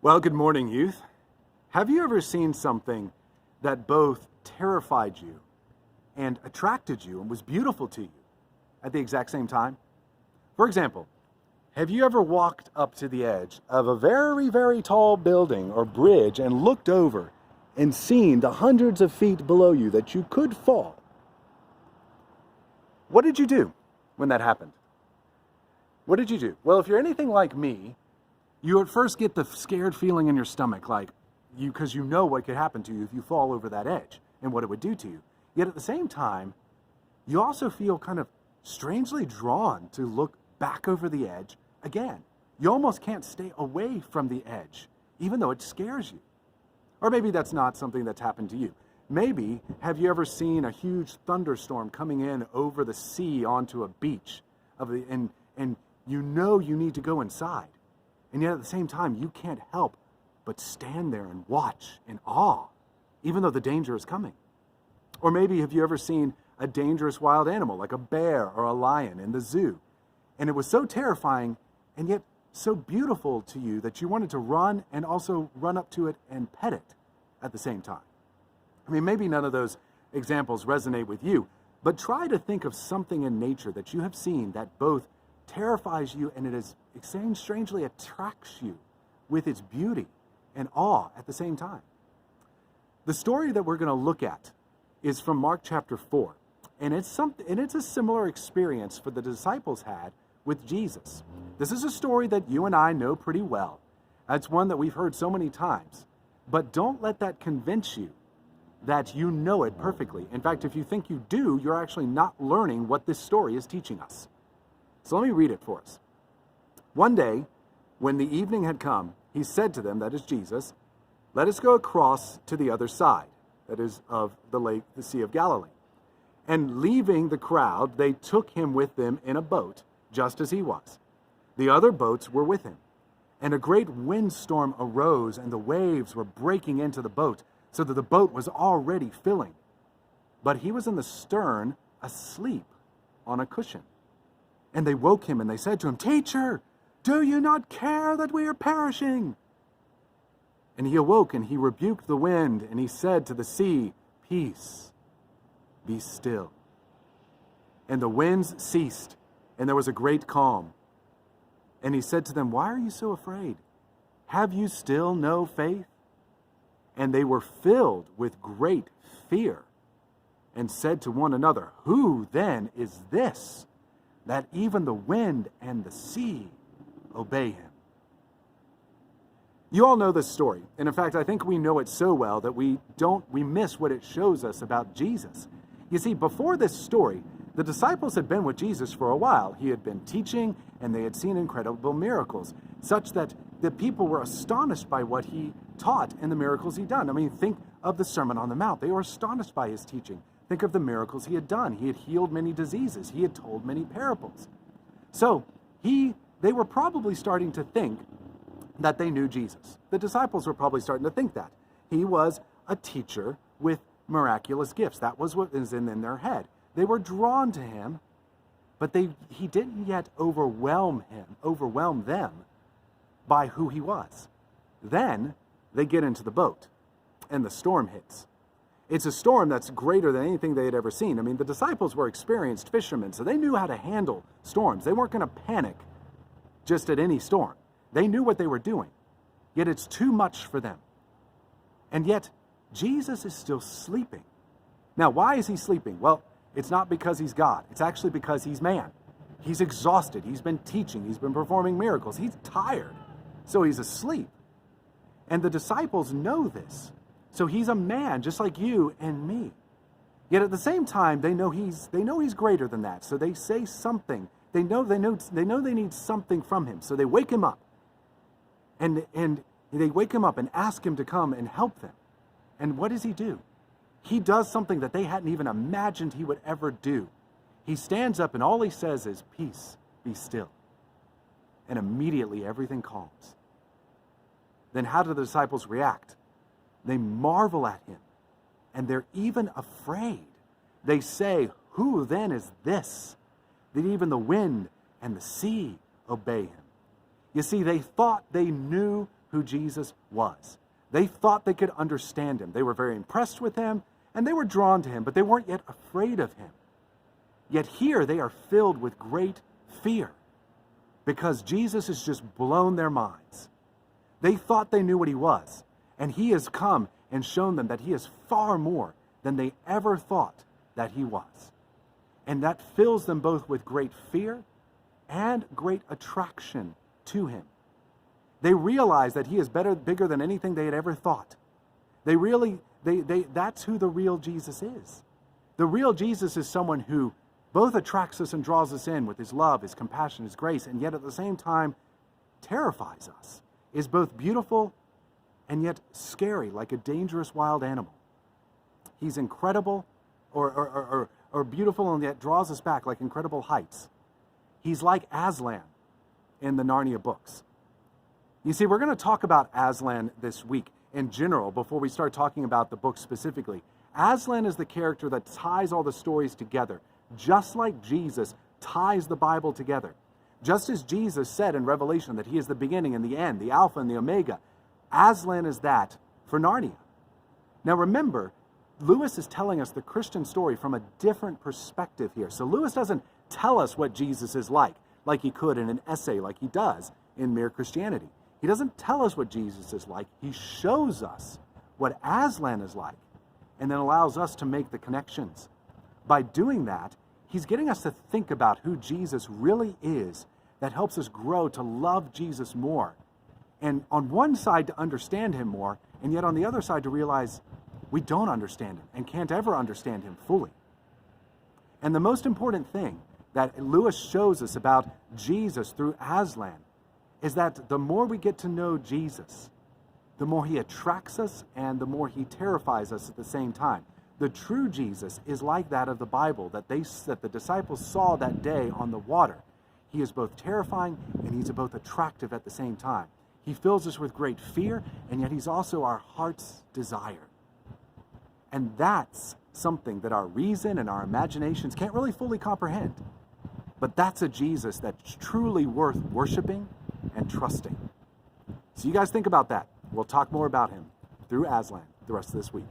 Well, good morning, youth. Have you ever seen something that both terrified you and attracted you and was beautiful to you at the exact same time? For example, have you ever walked up to the edge of a very, very tall building or bridge and looked over and seen the hundreds of feet below you that you could fall? What did you do when that happened? What did you do? Well, if you're anything like me, you at first get the scared feeling in your stomach, because you know what could happen to you if you fall over that edge and what it would do to you. Yet at the same time, you also feel kind of strangely drawn to look back over the edge again. You almost can't stay away from the edge, even though it scares you. Or maybe that's not something that's happened to you. Maybe, have you ever seen a huge thunderstorm coming in over the sea onto a beach, and you know you need to go inside? And yet at the same time, you can't help but stand there and watch in awe, even though the danger is coming. Or maybe have you ever seen a dangerous wild animal like a bear or a lion in the zoo? And it was so terrifying and yet so beautiful to you that you wanted to run and also run up to it and pet it at the same time. I mean, maybe none of those examples resonate with you, but try to think of something in nature that you have seen that both terrifies you and it is strangely attracts you with its beauty and awe at the same time. The story that we're going to look at is from Mark chapter 4, and it's a similar experience for the disciples had with Jesus. This is a story that you and I know pretty well. It's one that we've heard so many times, but don't let that convince you that you know it perfectly. In fact, if you think you do, you're actually not learning what this story is teaching us. So let me read it for us. One day, when the evening had come, he said to them, that is Jesus, "Let us go across to the other side," that is of the lake, the Sea of Galilee. And leaving the crowd, they took him with them in a boat, just as he was. The other boats were with him. And a great windstorm arose, and the waves were breaking into the boat, so that the boat was already filling. But he was in the stern, asleep on a cushion. And they woke him, and they said to him, "Teacher, do you not care that we are perishing?" And he awoke, and he rebuked the wind, and he said to the sea, "Peace, be still." And the winds ceased, and there was a great calm. And he said to them, "Why are you so afraid? Have you still no faith?" And they were filled with great fear, and said to one another, "Who then is this, that even the wind and the sea obey him?" You all know this story. And in fact, I think we know it so well that we miss what it shows us about Jesus. You see, before this story, the disciples had been with Jesus for a while. He had been teaching, and they had seen incredible miracles, such that the people were astonished by what he taught and the miracles he'd done. I mean, think of the Sermon on the Mount. They were astonished by his teaching. Think of the miracles he had done. He had healed many diseases. He had told many parables. So they were probably starting to think that they knew Jesus. The disciples were probably starting to think that. He was a teacher with miraculous gifts. That was what was in their head. They were drawn to him, but he didn't yet overwhelm them by who he was. Then they get into the boat, and the storm hits. It's a storm that's greater than anything they had ever seen. I mean, the disciples were experienced fishermen, so they knew how to handle storms. They weren't going to panic just at any storm. They knew what they were doing, yet it's too much for them. And yet, Jesus is still sleeping. Now, why is he sleeping? Well, it's not because he's God. It's actually because he's man. He's exhausted. He's been teaching. He's been performing miracles. He's tired, so he's asleep. And the disciples know this. So he's a man just like you and me. Yet at the same time, they know he's greater than that. So they say something. They know they need something from him. So they wake him up. And they wake him up and ask him to come and help them. And what does he do? He does something that they hadn't even imagined he would ever do. He stands up and all he says is, "Peace, be still." And immediately everything calms. Then how do the disciples react? They marvel at him, and they're even afraid. They say, "Who then is this, that even the wind and the sea obey him?" You see, they thought they knew who Jesus was. They thought they could understand him. They were very impressed with him, and they were drawn to him, but they weren't yet afraid of him. Yet here they are filled with great fear because Jesus has just blown their minds. They thought they knew what he was, and he has come and shown them that he is far more than they ever thought that he was. And that fills them both with great fear and great attraction to him. They realize that he is bigger than anything they had ever thought. That's who the real Jesus is. The real Jesus is someone who both attracts us and draws us in with his love, his compassion, his grace, and yet at the same time terrifies us, is both beautiful and yet scary, like a dangerous wild animal. He's incredible or beautiful and yet draws us back like incredible heights. He's like Aslan in the Narnia books. You see, we're going to talk about Aslan this week in general before we start talking about the book specifically. Aslan is the character that ties all the stories together, just like Jesus ties the Bible together. Just as Jesus said in Revelation that he is the beginning and the end, the Alpha and the Omega, Aslan is that for Narnia. Now remember, Lewis is telling us the Christian story from a different perspective here. So Lewis doesn't tell us what Jesus is like he could in an essay like he does in Mere Christianity. He doesn't tell us what Jesus is like. He shows us what Aslan is like and then allows us to make the connections. By doing that, he's getting us to think about who Jesus really is. That helps us grow to love Jesus more. And on one side to understand him more, and yet on the other side to realize we don't understand him and can't ever understand him fully. And the most important thing that Lewis shows us about Jesus through Aslan is that the more we get to know Jesus, the more he attracts us and the more he terrifies us at the same time. The true Jesus is like that of the Bible that the disciples saw that day on the water. He is both terrifying and he's both attractive at the same time. He fills us with great fear, and yet he's also our heart's desire. And that's something that our reason and our imaginations can't really fully comprehend. But that's a Jesus that's truly worth worshiping and trusting. So you guys think about that. We'll talk more about him through Aslan the rest of this week.